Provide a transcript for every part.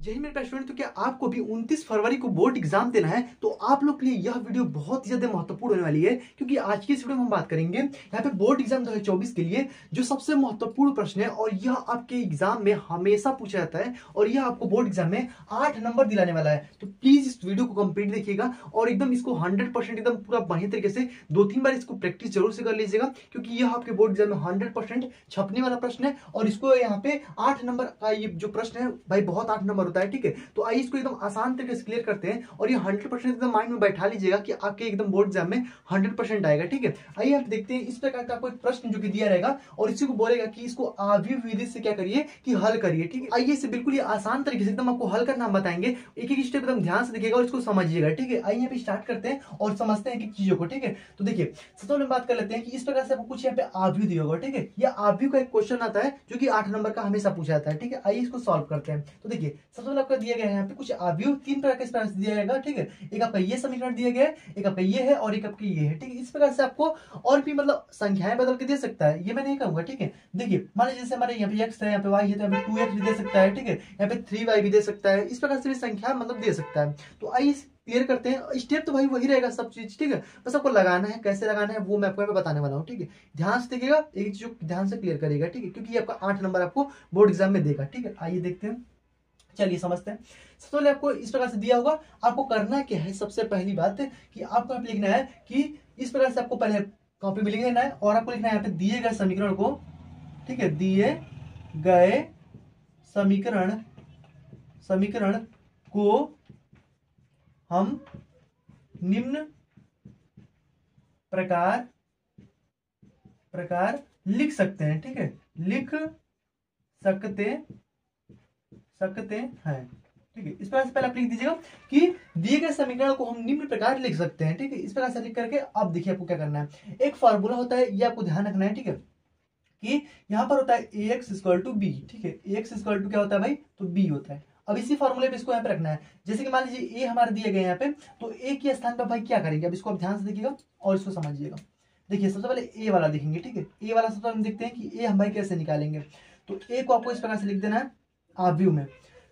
यही मेरे पास स्टूडेंट, तो क्या आपको भी 29 फरवरी को बोर्ड एग्जाम देना है तो आप लोग के लिए यह वीडियो बहुत ही ज्यादा महत्वपूर्ण होने वाली है, क्योंकि आज की इस वीडियो में हम बात करेंगे यहाँ पे बोर्ड एग्जाम 2024 के लिए जो सबसे महत्वपूर्ण प्रश्न है और यह आपके एग्जाम में हमेशा पूछा जाता है और यह आपको बोर्ड एग्जाम में 8 नंबर दिलाने वाला है। तो प्लीज इस वीडियो को कंप्लीट देखिएगा और एकदम इसको 100% एकदम पूरा बढ़िया तरीके से 2-3 बार इसको प्रैक्टिस जरूर से कर लीजिएगा, क्योंकि यह आपके बोर्ड एग्जाम में 100% छपने वाला प्रश्न है और इसको यहाँ पे 8 नंबर का ये जो प्रश्न है भाई बहुत 8 नंबर होता है। ठीक है, तो आइए इसको एकदम आसान तरीके से क्लियर करते हैं और ये 100% एकदम माइंड में बैठा लीजिएगा कि आपके एकदम बोर्ड एग्जाम में 100% आएगा। ठीक है, आइए आप देखते हैं इस प्रकार का आपको एक प्रश्न जो कि दिया रहेगा और इसी को बोलेगा कि इसको आव्यूह विधि से क्या करिए कि हल करिए। ठीक है, आइए इसे बिल्कुल ही आसान तरीके से एकदम आपको हल करना हम बताएंगे, एक एक स्टेप एकदम ध्यान से देखिएगा और इसको समझिएगा। ठीक है, आइए यहाँ पे स्टार्ट करते हैं और समझते हैं एक चीजों को। ठीक है, तो देखिए सबसे पहले बात कर लेते हैं कि इस प्रकार से आपको कुछ यहाँ पे आव्यूह दिया होगा। ठीक है, यह आव्यूह का एक क्वेश्चन आता है जो कि 8 नंबर का हमेशा पूछा जाता है। ठीक है, आइए इसको सॉल्व करते हैं। तो देखिए सबसे पहले आपको दिया गया है यहाँ पे कुछ आव्यूह 3 प्रकार के इस प्रकार से दिया जाएगा। ठीक है, एक आपका ये समीकरण दिया गया है, एक आपका ये है और एक आपका ये है। ठीक है, इस प्रकार से आपको और भी मतलब संख्याएं बदल के दे सकता है, ये मैं नहीं कहूंगा। ठीक है, देखिए मान लीजिए जैसे हमारे यहाँ पे x है, यहाँ पे y है, तो यहाँ पे 2x भी दे सकता है। ठीक है, यहाँ पे 3y भी दे सकता है, इस प्रकार से भी संख्या मतलब दे सकता है। तो आइए क्लियर करते हैं। स्टेप तो भाई वही रहेगा सब चीज। ठीक है, बस आपको लगाना है, कैसे लगाना है वो मैं आपको बताने वाला हूँ। ठीक है, ध्यान से देखिएगा, एक चीज ध्यान से क्लियर करिएगा। ठीक है, क्योंकि ये आपका 8 नंबर आपको बोर्ड एग्जाम में देगा। ठीक है, आइए देखते हैं, चलिए समझते हैं। सबसे पहले आपको इस प्रकार से दिया होगा, आपको करना क्या है, सबसे पहली बात कि आपको यहाँ पे लिखना है कि इस प्रकार से आपको पहले कॉपी में लिख लेना है और आपको लिखना है यहाँ पे दिए गए समीकरण को। ठीक है, दिए गए समीकरण को हम निम्न प्रकार लिख सकते हैं। ठीक है, लिख सकते हैं। ठीक है, इस प्रकार से पहले आप लिख दीजिएगा कि दिए गए समीकरण को हम निम्न प्रकार लिख सकते हैं। ठीक है, इस प्रकार से लिख करके अब देखिए आपको क्या करना है। एक फार्मूला होता है, ये आपको ध्यान रखना है। ठीक है, कि यहाँ पर होता है ax = b। ठीक है, ax = क्या होता है भाई, तो b होता है। अब इसी फॉर्मूले पे इसको यहाँ पे रखना है। जैसे कि मान लीजिए a हमारे दिए गए यहाँ पे, तो a के स्थान पर भाई क्या करेंगे, अब इसको आप ध्यान से देखिएगा और इसको समझिएगा। देखिए सबसे पहले a वाला देखेंगे। ठीक है, a वाला सबसे पहले देखते हैं कि a हम भाई कैसे निकालेंगे। तो a को आपको इस प्रकार से लिख देना है आव्यूह में।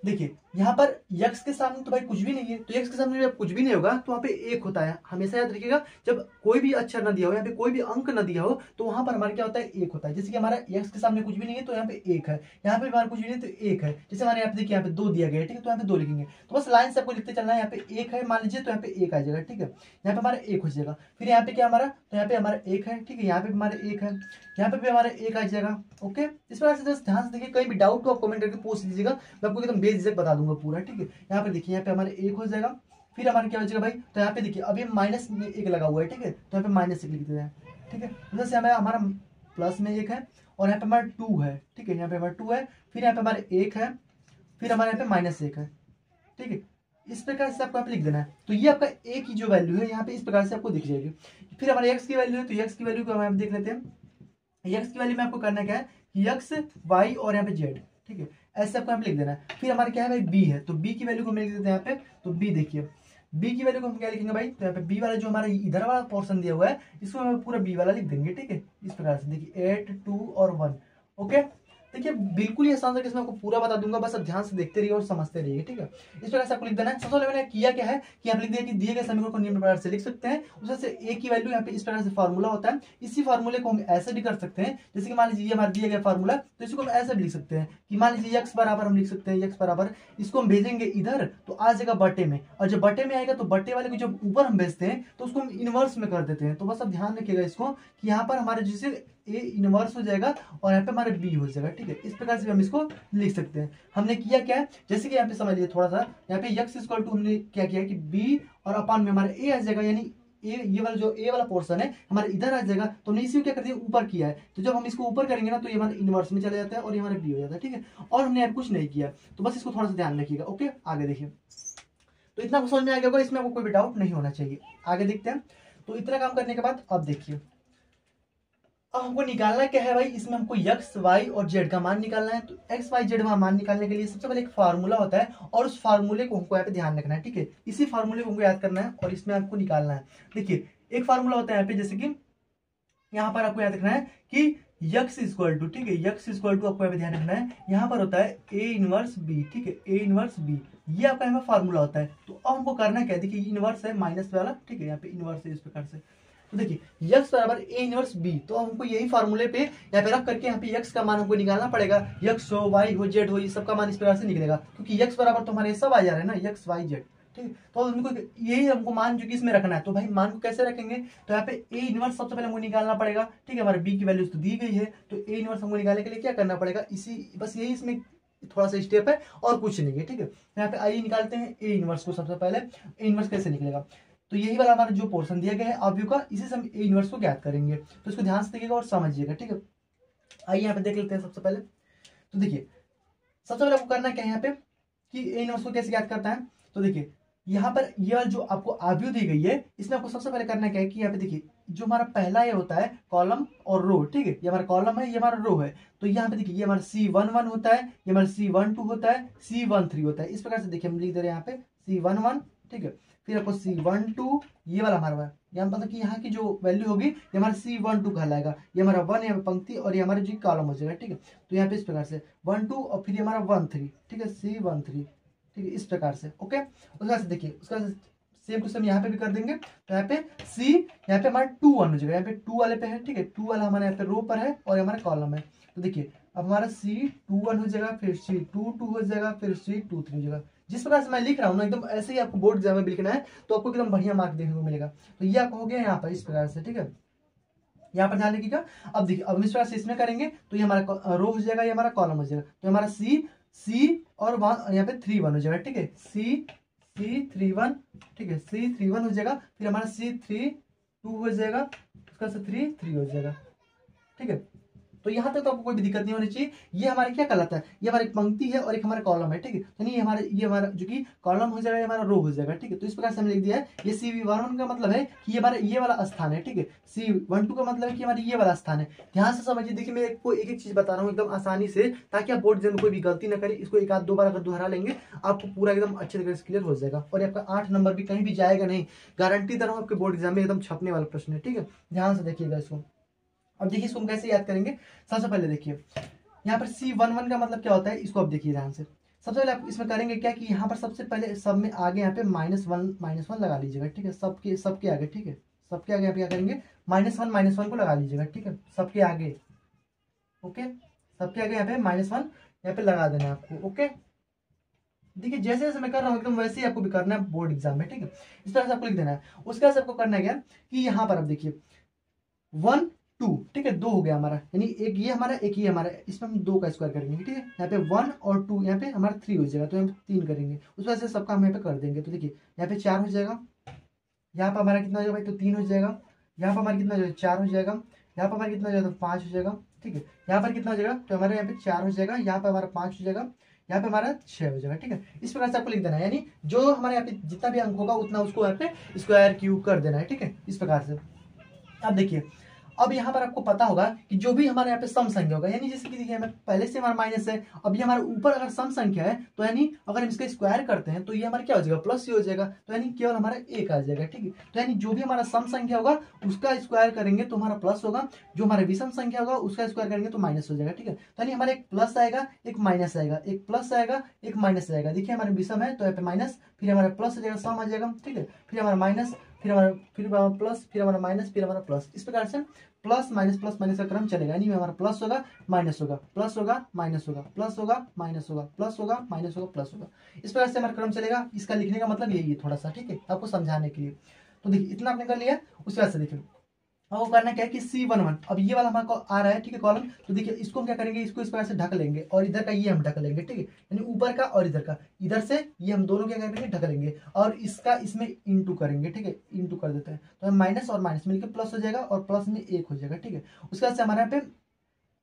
देखिए यहाँ पर x के सामने तो भाई कुछ भी नहीं है, तो x के सामने जब कुछ भी नहीं होगा तो वहाँ पे 1 होता है। हमेशा याद रखिएगा, जब कोई भी अक्षर न दिया हो, यहाँ पे कोई भी अंक न दिया हो, तो वहां पर हमारा क्या होता है, 1 होता है। जैसे कि हमारा x के सामने कुछ भी नहीं है तो यहाँ पे 1 है, यहाँ पे हमारा कुछ भी नहीं तो 1 है। जैसे हमारे यहाँ पे देखिए यहाँ पे 2 दिया गया है। ठीक है, तो यहाँ पे 2 लिखेंगे, तो बस लाइन से आपको लिखते चलना है। यहाँ पे 1 है मान लीजिए, तो यहाँ पे 1 आ जाएगा। ठीक है, यहाँ पे हमारा 1 हो जाएगा। फिर यहाँ पे क्या हमारा, तो यहाँ पे हमारा 1 है। ठीक है, यहाँ पे हमारा 1 है, यहाँ पे भी हमारा 1 आ जाएगा। ओके, इस प्रकार से ध्यान से देखिए, कहीं भी डाउट हो आप कमेंट करके पूछ लीजिएगा, मैं आपको एकदम बेझिझक बता दूंगा पूरा। ठीक है, यहाँ पे देखिए यहाँ पे हमारे 1 हो जाएगा। फिर हमारे क्या हो जाएगा भाई, तो यहाँ पे देखिए अभी माइनस में 1 लगा हुआ है। ठीक है, तो यहाँ पे -1 लिख देते हैं। ठीक है, जैसे हमारा प्लस में 1 है और यहाँ पे हमारा 2 है। ठीक है, यहाँ पे हमारा 2 है, फिर यहाँ पे हमारे 1 है, फिर हमारे यहाँ पे -1 है। ठीक है, इस प्रकार से आपको यहाँ पे लिख देना है। तो ये आपका a की जो वैल्यू है यहाँ पे इस प्रकार से आपको दिख जाएगी। फिर हमारे x की वैल्यू है, तो x की वैल्यू को हम देख लेते हैं। x की वैल्यू में आपको करना क्या है कि x, y और यहाँ पे z। ठीक है, ऐसे आपको यहाँ पे लिख देना है। फिर हमारे क्या है भाई b है, तो b की वैल्यू को हम लिख देते हैं यहाँ पे। तो b देखिए, b की वैल्यू को हम क्या लिखेंगे भाई, तो यहाँ पे b वाला जो हमारा इधर वाला पोर्शन दिया हुआ है इसको हम पूरा b वाला लिख देंगे। ठीक है, इस प्रकार से देखिए 8, 2 और 1। ओके, देखिए बिल्कुल ही आसान तरीके से मैं आपको पूरा बता दूंगा, बस आप ध्यान से देखते रहिए और समझते रहिए। ठीक है, इस प्रकार से आपको लिख देना है। सबसे पहले मैंने किया क्या है कि आप लिख दिया कि दिए गए समीकरण को निम्न प्रकार से लिख सकते हैं। उसमें से a की वैल्यू यहाँ पे इस प्रकार से फार्मूला होता है। इसी फार्मूले को हम ऐसे भी कर सकते हैं, जैसे कि मान लीजिए ये हमारा दिया गया फार्मूला, तो इसको हम ऐसे भी लिख सकते हैं कि मान लीजिए x बराबर हम लिख सकते हैं, x बराबर इसको हम भेजेंगे इधर तो आ जाएगा बटे में, और जब बटे में आएगा तो बटे वाले को जब ऊपर हम भेजते हैं तो उसको हम इनवर्स में कर देते हैं। तो बस अब ध्यान रखिएगा इसको कि यहाँ पर हमारे जैसे a इनवर्स हो जाएगा और यहाँ पे हमारे b हो जाएगा। ठीक है, इस प्रकार से हम इसको लिख सकते हैं। हमने किया क्या है, जैसे कि यहाँ पे समझ लीजिए थोड़ा सा, यहाँ पे x = हमने क्या किया कि b और अपान में हमारा a आ जाएगा, यानी ये वाला जो a वाला पोर्शन है हमारे इधर आ जाएगा। तो हमने इसी को क्या कर दिया, ऊपर किया है। तो जब हम इसको ऊपर करेंगे ना तो ये हमारे इनवर्स में चला जाता है और ये हमारा b हो जाता है। ठीक है, और हमने यहाँ कुछ नहीं किया, तो बस इसको थोड़ा सा ध्यान रखिएगा। ओके, आगे देखिए, तो इतना समझ में आ गया होगा, इसमें आपको कोई भी डाउट नहीं होना चाहिए। आगे देखते हैं। तो इतना काम करने के बाद अब देखिए, अब हमको निकालना क्या है भाई, इसमें हमको x, y और z का मान निकालना है। तो x, y, z का मान निकालने के लिए सबसे पहले एक फार्मूला होता है और उस फार्मूले को हमको यहाँ पे ध्यान रखना है। ठीक है, इसी फार्मूले को हमको याद करना है और इसमें आपको निकालना है। देखिए एक फार्मूला होता है यहाँ पे, जैसे कि यहाँ पर आपको याद रखना है कि यक्स इक्वल टू, ठीक है, यक्स इक्वल टू आपको यहाँ पे ध्यान रखना है, यहाँ पर होता है ए इनवर्स बी, ठीक है, ए इनवर्स बी, ये आपका यहाँ फार्मूला होता है। तो अब हमको करना क्या है, देखिए इनवर्स है माइनस वाला, ठीक है, यहाँ पे इनवर्स है इस प्रकार से। तो देखिए यक्स बराबर ए इनवर्स बी, तो हमको यही फार्मूले पे यहाँ पे रख करके यहाँ पे यक्स का मान हमको निकालना पड़ेगा। यक्स हो, वाई हो, जेड हो, ये सबका मान इस प्रकार से निकलेगा, क्योंकि यक्स बराबर तो हमारे सब आ जा रहे हैं ना, यक्स वाई जेड, ठीक है। तो हमको यही हमको मान जो कि इसमें रखना है। तो भाई मान को कैसे रखेंगे, तो यहाँ पे ए इनवर्स सबसे पहले हमको निकालना पड़ेगा, ठीक है, हमारे बी की वैल्यू तो दी गई है, तो ए इनवर्स हमको निकालने के लिए क्या करना पड़ेगा, इसी बस यही इसमें थोड़ा सा स्टेप है और कुछ नहीं है, ठीक है। यहाँ पे आइए निकालते हैं ए इनवर्स को सबसे पहले। ए इनवर्स कैसे निकलेगा, तो यही वाला हमारा जो पोर्शन दिया गया है ऑब्यू का, इसी से हम ए इनवर्स को ज्ञात करेंगे। तो इसको ध्यान से देखिएगा और समझिएगा, ठीक है। आइए यहाँ पे देख लेते हैं सबसे पहले। तो देखिए सबसे पहले आपको करना क्या है यहाँ पे कि ए इनवर्स को कैसे ज्ञात करता है। तो देखिए यहाँ पर ये वाला जो आपको आव्यू दी गई है, इसमें आपको सबसे पहले करना क्या है कि यहाँ पे देखिए जो हमारा पहला ये होता है कॉलम और रो, ठीक है, ये हमारा कॉलम है, ये हमारा रो है। तो यहाँ पे देखिए ये हमारा C11 होता है, ये हमारा C12 होता है, C13 होता है। इस प्रकार से देखिए हम लिख दे रहे हैं यहाँ पे C11, ठीक है, फिर आपको C12, ये वाला हमारा यहाँ मतलब कि यहाँ की जो वैल्यू होगी ये हमारा C12 कहलाएगा। ये हमारा 1 यहाँ पे पंक्ति और ये हमारा जो कॉलम हो जाएगा, ठीक है। तो यहाँ पे इस प्रकार से 1 2 और फिर ये हमारा 1 3, ठीक है, C13, ठीक है, इस प्रकार से। ओके, उसके बाद देखिए उसका सेम टू सेम यहाँ पे भी कर देंगे। तो यहाँ पे सी, यहाँ पे हमारा 2 1 हो जाएगा, यहाँ पे 2 वाले पे है, ठीक है, 2 वाला हमारे यहाँ पे रो पर है और हमारा कॉलम है। तो देखिए अब हमारा C21 हो जाएगा, फिर C22 हो जाएगा, फिर C23 हो जाएगा। जिस प्रकार से मैं लिख रहा हूँ ना एकदम ऐसे ही आपको बोर्ड एग्जाम में लिखना है, तो आपको एकदम बढ़िया मार्क देखने को मिलेगा। तो ये आपको हो गया यहाँ पर इस प्रकार से, ठीक है, यहाँ पर ध्यान रखिएगा। अब देखिए अब इस प्रकार से इसमें करेंगे तो ये हमारा रो हो जाएगा, ये हमारा कॉलम हो जाएगा। तो हमारा सी और यहाँ पे 3 1 हो जाएगा, ठीक है, C31, ठीक है, C31 हो जाएगा, फिर हमारा C32 हो जाएगा, उसका से 3 3 हो जाएगा, ठीक है। तो यहाँ तक तो आपको कोई भी दिक्कत नहीं होनी चाहिए। ये हमारे क्या कहलाता है, ये हमारी पंक्ति है और एक हमारा कॉलम है, ठीक है। तो नहीं ये हमारा जो कि कॉलम हो जाएगा, ये हमारा रो हो जाएगा, ठीक है। तो इस प्रकार से हमने लिख दिया है। ये C11 का मतलब है कि ये हमारा ये वाला स्थान है, ठीक है। C12 का मतलब है कि हमारा ये वाला स्थान है। ध्यान से समझिए, देखिए मैं आपको एक एक चीज बता रहा हूँ एकदम आसानी से, ताकि आप बोर्ड एग्जाम में कोई भी गलती ना करें। इसको एक आध दो बार अगर दोहरा लेंगे आपको पूरा एकदम अच्छे तरीके से क्लियर हो जाएगा और आपका 8 नंबर भी कहीं भी जाएगा नहीं, गारंटी दे रहा हूँ आपके बोर्ड एग्जाम में एकदम छपने वाला प्रश्न है, ठीक है। ध्यान से देखिएगा इसको। अब देखिए इसको हम कैसे याद करेंगे। सबसे पहले देखिए यहाँ पर C11 का मतलब क्या होता है, इसको आप देखिए ध्यान से। सबसे पहले आप इसमें करेंगे क्या कि यहाँ पर सबसे पहले सब में आगे यहाँ पे -1 लगा लीजिएगा, ठीक है, सबके आगे, ठीक है, सबके आगे आप क्या करेंगे -1 को लगा लीजिएगा, ठीक है, सबके आगे। ओके, सबके आगे यहाँ पे -1 यहाँ पे लगा देना है आपको। ओके, देखिए जैसे जैसे मैं कर रहा हूँ एकदम वैसे ही आपको भी करना है बोर्ड एग्जाम में, ठीक है। इस तरह से आपको लिख देना है। उसके बाद आपको करना है क्या कि यहाँ पर आप देखिए 1 2, ठीक है, 2 हो गया हमारा, यानी एक ये हमारा एक ये हमारा, इसमें हम 2 का स्क्वायर करेंगे, ठीक है। यहाँ पे 1 और 2, यहाँ पे हमारा 3 हो जाएगा, तो हम 3 करेंगे। उस वजह से सबका हम यहाँ पे कर देंगे। तो देखिए यहाँ पे 4 हो जाएगा, यहाँ पे हमारा कितना हो जाएगा भाई, तो 3 हो जाएगा। यहाँ पर हमारा कितना हो जाएगा, 4 हो जाएगा। यहाँ पर हमारा कितना हो जाएगा, तो 5 हो जाएगा, ठीक है। यहाँ पर कितना हो जाएगा, तो हमारे यहाँ पे 4 हो जाएगा, यहाँ पे हमारा 5 हो जाएगा, यहाँ पे हमारा 6 हो जाएगा, ठीक है। इस प्रकार से आपको लिख देना है, यानी जो हमारे यहाँ पे जितना भी अंक होगा उतना उसको यहाँ पे स्क्वायर क्यूब कर देना है, ठीक है, इस प्रकार से। अब देखिए अब यहाँ पर आपको पता होगा कि जो भी हमारे यहाँ पे सम संख्या होगा, यानी जैसे कि देखिए हमें पहले से हमारा माइनस है, अब ये हमारे ऊपर अगर सम संख्या है तो यानी अगर हम इसका स्क्वायर करते हैं तो ये हमारा क्या हो जाएगा, प्लस ही हो जाएगा। तो यानी केवल हमारा एक आ जाएगा, ठीक है। तो यानी जो भी हमारा सम संख्या होगा उसका स्क्वायर करेंगे तो हमारा प्लस होगा, जो हमारा विषम संख्या होगा उसका स्क्वायर करेंगे तो माइनस हो जाएगा, ठीक है। तो यानी हमारा एक प्लस आएगा, एक माइनस आएगा, एक प्लस आएगा, एक माइनस आएगा। देखिए हमारे विषम है तो यहाँ पे माइनस, फिर हमारा प्लस हो जाएगा, सम आ जाएगा, ठीक है, फिर हमारा माइनस, फिर हमारा प्लस, फिर हमारा माइनस, फिर हमारा प्लस। इस प्रकार से प्लस माइनस का क्रम चलेगा, यानी हमारा प्लस होगा माइनस होगा, प्लस होगा माइनस होगा, प्लस होगा माइनस होगा, प्लस होगा माइनस होगा, प्लस होगा। इस प्रकार से हमारा क्रम चलेगा। इसका लिखने का मतलब यही है थोड़ा सा, ठीक है, आपको समझाने के लिए। तो देखिए इतना आपने कर लिया। उसके बाद से देखिए अब वो करना क्या है कि C11, अब ये वाला हमारा आ रहा है, ठीक है, कॉलम। तो देखिए इसको हम क्या करेंगे, इसको इस प्रकार से ढक लेंगे और इधर का ये हम ढक लेंगे, ठीक है, यानी ऊपर का और इधर का, इधर से ये हम दोनों क्या करेंगे, ढक लेंगे और इसका इसमें इंटू करेंगे, ठीक है, इंटू कर देते हैं। तो माइनस और माइनस मिलकर प्लस हो जाएगा और प्लस में 1 हो जाएगा, ठीक है। उसके बाद से हमारे यहाँ पे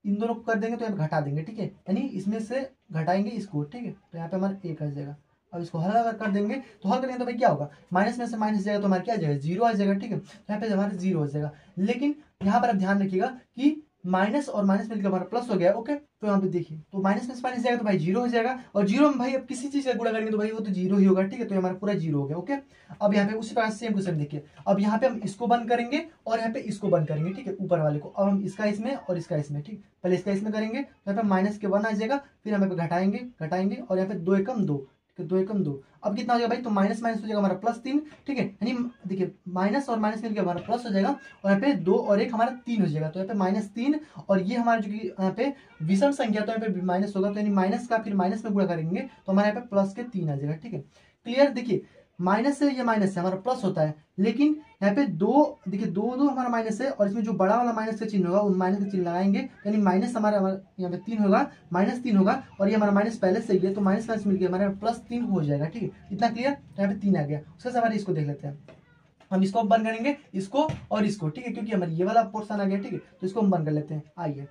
इन दोनों को कर देंगे तो यहाँ घटा देंगे, ठीक है, यानी इसमें से घटाएंगे इसको, ठीक है। तो यहाँ पे हमारा 1 आ जाएगा। अब इसको हल अगर कर देंगे तो हल करेंगे तो भाई क्या होगा, माइनस में से माइनस जाएगा तो हमारा क्या आ जाएगा, 0 आ जाएगा, ठीक है। तो यहाँ पे हमारा 0 हो जाएगा। लेकिन यहाँ पर आप ध्यान रखिएगा कि माइनस और माइनस मिलकर हमारा प्लस हो गया। ओके, तो यहाँ पे देखिए, तो माइनस में माइनस जाएगा तो भाई जीरो हो जाएगा, और जीरो में भाई अब किसी चीज का गुणा करेंगे तो भाई वो तो जीरो ही होगा। ठीक है, तो हमारा पूरा जीरो हो गया। ओके, अब यहाँ पे उसी प्रकार सेम टू सेम देखिए, अब यहाँ पे हम इसको बंद करेंगे और यहाँ पे इसको बंद करेंगे। ठीक है, ऊपर वाले को अब हम इसका इसमें और इसका इसमें, ठीक, पहले इसका इसमें करेंगे तो यहाँ पे माइनस के 1 आ जाएगा, फिर यहाँ पे घटाएंगे घटाएंगे और यहाँ पे 2 एकम 2, ठीक है, 2 एकम 2, अब कितना हो जाएगा भाई, तो माइनस माइनस हो जाएगा हमारा +3। ठीक है, यानी देखिए माइनस और माइनस मिलकर हमारा प्लस हो जाएगा, और यहाँ पे 2 और 1 हमारा 3 हो जाएगा, तो यहाँ पे -3, और ये हमारा जो कि यहाँ पे विषम संख्या तो यहाँ पे माइनस होगा, तो यानी माइनस का फिर माइनस में गुणा करेंगे तो हमारे यहाँ पे प्लस के 3 आ जाएगा। ठीक है, क्लियर। देखिए माइनस से ये माइनस से हमारा प्लस होता है, लेकिन यहाँ पे दो देखिए दो हमारा माइनस है, और इसमें जो बड़ा वाला माइनस का चिन्ह होगा वो माइनस का चिन्ह लगाएंगे, यानी माइनस हमारा यहाँ पे 3 होगा, -3 होगा, और ये हमारा माइनस पहले से ही है तो माइनस माइनस मिलकर हमारे +3 हो जाएगा। ठीक है, इतना क्लियर। यहाँ पे 3 आ गया, उसके हमारे इसको देख लेते हैं, हम इसको बंद करेंगे, इसको और इसको। ठीक है, क्योंकि हमारे ये वाला पोर्शन आ गया। ठीक है, तो इसको हम बंद कर लेते हैं। आइए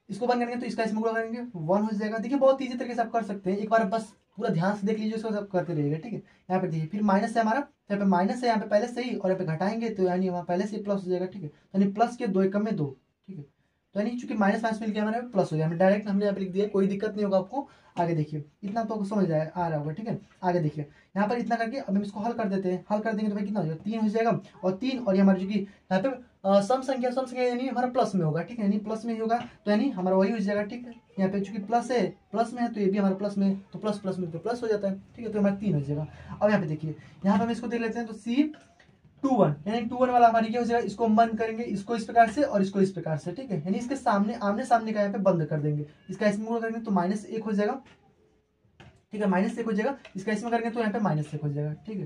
इसको बंद करेंगे तो इसका इसमें गुणा करेंगे 1 हो जाएगा। देखिए बहुत ईजी तरीके से आप कर सकते हैं, एक बार बस पूरा ध्यान से देख लीजिए, इसको सब करते रहिएगा। ठीक है, यहाँ पे देखिए फिर माइनस है हमारा, यहाँ पे माइनस है, यहाँ पे पहले से ही, और यहाँ पे घटाएंगे तो यानी हमारा पहले से प्लस हो जाएगा। ठीक है, यानी प्लस के 2 एकम में 2। ठीक है, तो यानी चूंकि माइनस माइनस मिल गया हमारे प्लस हो गया, डायरेक्ट हमने यहाँ पे लिख दिया, कोई दिक्कत नहीं होगा आपको। आगे देखिए, इतना तो समझ आ रहा होगा। ठीक है, आगे देखिए यहाँ पर इतना करके अब हम इसको हल कर देते हैं, हल कर देंगे तो भाई कितना हो जाएगा, 3 हो जाएगा, और 3 और ये हमारे जो कि यहाँ पे सम संख्या यानी हमारा प्लस में होगा। ठीक है, यानी प्लस में ही होगा, तो यानी हमारा वही हो जाएगा। ठीक है, यहाँ पे चूंकि प्लस है, प्लस में है, तो ये भी हमारा प्लस में, तो प्लस प्लस में तो प्लस हो जाता है। ठीक है, तो हमारा 3 हो जाएगा। अब यहाँ पे देखिए, यहाँ पे हम इसको देख लेते हैं, तो C21 यानी 21 वाला हमारी क्या हो जाएगा, इसको हम बंद करेंगे, इसको इस प्रकार से और इसको इस प्रकार से। ठीक है, यानी इसके सामने आमने सामने का यहाँ पे बंद कर देंगे, इसका इसमें गुणा करेंगे तो -1 हो जाएगा। ठीक है, -1 हो जाएगा, इसका इसमें करेंगे तो यहाँ पे -1 हो जाएगा। ठीक है,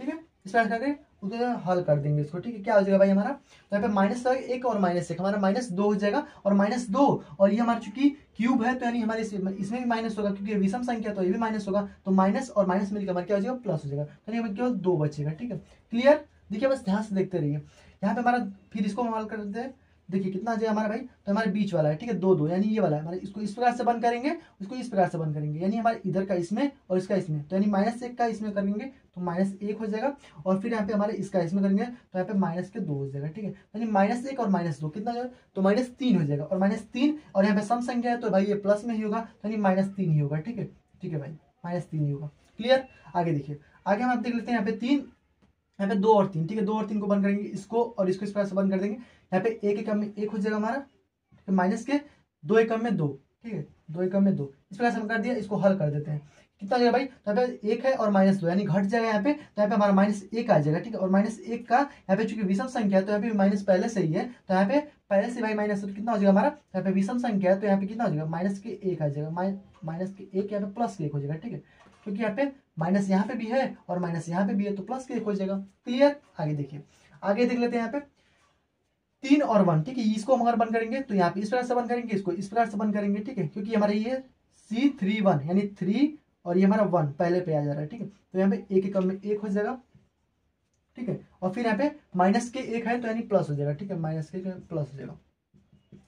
ठीक है, इस प्रकार करके उसे हल कर देंगे इसको। ठीक है, क्या हो जाएगा भाई हमारा, तो यहाँ पे -1 और -1 हमारा -2 हो जाएगा, और -2 और ये हमारा चूंकि क्यूब है तो यानी हमारे इसमें भी माइनस होगा, क्योंकि विषम संख्या तो ये भी माइनस होगा, तो माइनस और माइनस मिलकर हमारा क्या हो जाएगा, प्लस हो जाएगा, तो हमें केवल 2 बचेगा। ठीक है, क्लियर। देखिए बस ध्यान से देखते रहिए, यहाँ पे हमारा फिर इसको हम हल कर देते हैं। देखिए कितना आ जाएगा हमारा भाई, तो हमारे बीच वाला है। ठीक है, 2 यानी ये वाला है हमारे, इसको इस प्रकार से बंद करेंगे, इसको इस प्रकार से बंद करेंगे, यानी हमारे इधर का इसमें और इसका इसमें, तो यानी -1 का इसमें करेंगे तो -1 हो जाएगा, और फिर यहाँ पे हमारे इसका इसमें करेंगे तो यहाँ पे -2 हो जाएगा। ठीक है, यानी -1 और -2 कितना हो जाएगा, तो -3 हो जाएगा, और -3 और यहाँ पे सम संख्या है तो भाई ये प्लस में ही होगा, यानी -3 ही होगा। ठीक है, ठीक है भाई, -3 ही होगा। क्लियर। आगे देखिए, आगे हम देख लेते हैं, यहाँ पे 3, यहाँ पे 2 और 3। ठीक है, 2 और 3 को बंद करेंगे, इसको और इसको इस प्रकार से बंद कर देंगे, यहाँ पे 1 एकम में 1 हो जाएगा हमारा, तो माइनस के 2 एकम में 2। ठीक है, 2 एकम में 2, इस प्रकार से हम कर दिया, इसको हल कर देते हैं। कितना हो जाएगा भाई, तो यहाँ पे 1 है और -2 यानी घट जाएगा यहाँ पे, तो यहाँ पे हमारा -1 आ जाएगा। ठीक है, और -1 का यहाँ पे चूंकि विषम संख्या है तो यहाँ पे माइनस पहले से ही है, तो यहाँ पे पहले से भाई माइनस, तो कितना हो जाएगा हमारा, यहाँ पे विषम संख्या है तो यहाँ पे कितना हो जाएगा, -1 आ जाएगा, -1 यहाँ पे +1 हो जाएगा। ठीक है, क्योंकि यहाँ पे माइनस यहाँ पे भी है और माइनस यहाँ पे भी है, तो +1 हो जाएगा। क्लियर। आगे देखिए, आगे देख लेते हैं, यहाँ पे 3 और 1। ठीक है, इसको हम अगर बंद करेंगे तो यहाँ पे इस प्रकार से बंद करेंगे, इसको इस प्रकार से बंद करेंगे। ठीक है, क्योंकि हमारे ये C31 यानी 3 और ये हमारा 1 पहले पे आ जा रहा है। ठीक है, तो यहाँ पे 1 एकम में 1 हो जाएगा। ठीक है, और फिर यहाँ पे -1 है तो यानी प्लस हो जाएगा। ठीक है, -1 प्लस हो जाएगा,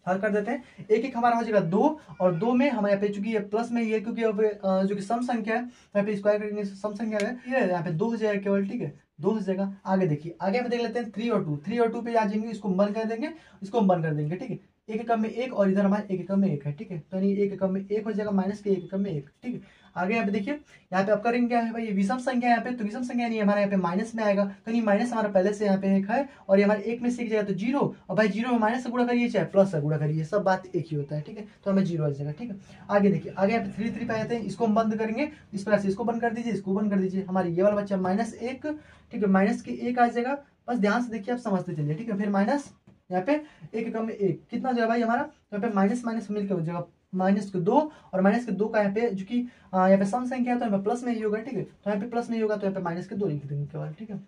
हल कर देते हैं। 1 हमारा हो जाएगा 2, और 2 में हमारे यहाँ पे चूंकि ये प्लस में ही है, क्योंकि अब जो कि सम संख्या है यहाँ पे स्क्वायर करेंगे, सम संख्या है, ये यहाँ पे 2 हो जाएगा केवल। ठीक है, 2 हो जाएगा। आगे देखिए, आगे हम देख लेते हैं 3 और 2। 3 और 2 पे आ जाएंगे, इसको बंद कर देंगे, इसको हम बंद कर देंगे। ठीक है, 1 एकम में 1 और इधर हमारे 1 एकम में 1 है। ठीक है, तो यानी 1 एकम में 1 हो जाएगा, माइनस के 1 एकम में 1। ठीक है, आगे यहाँ पे देखिए, यहाँ पे आप करेंगे क्या है भाई, ये विषम संख्या यहाँ पे, तो विषम संख्या नहीं हमारे यहाँ पे माइनस में आएगा, तो नहीं माइनस हमारा पहले से यहाँ पे 1 है, और ये हमारे 1 में से 1 जाएगा तो 0, और भाई 0 में माइनस से गुणा करिए चाहे प्लस से गुणा करिए, सब बात एक ही होता है। ठीक है, तो हमें 0 आ जाएगा। ठीक है, आगे देखिए, आगे यहाँ पे 3 पे आते हैं, इसको हम बंद करेंगे, इस प्रकार से इसको बंद कर दीजिए, इसको बंद कर दीजिए, हमारे ये वाला बच्चा -1। ठीक है, माइनस के 1 आ जाएगा, बस ध्यान से देखिए, आप समझते चलिए। ठीक है, फिर माइनस यहाँ पे 1 एकम में 1 कितना हो जाएगा भाई हमारा, यहाँ पे माइनस माइनस मिलकर हो जाएगा -2, और -2 का यहाँ पे जो कि यहाँ पे सम संख्या है तो यहाँ पे प्लस में ही होगा। ठीक है, तो यहाँ पे प्लस में ही होगा, तो यहाँ पे -2 लिख देंगे केवल। ठीक है,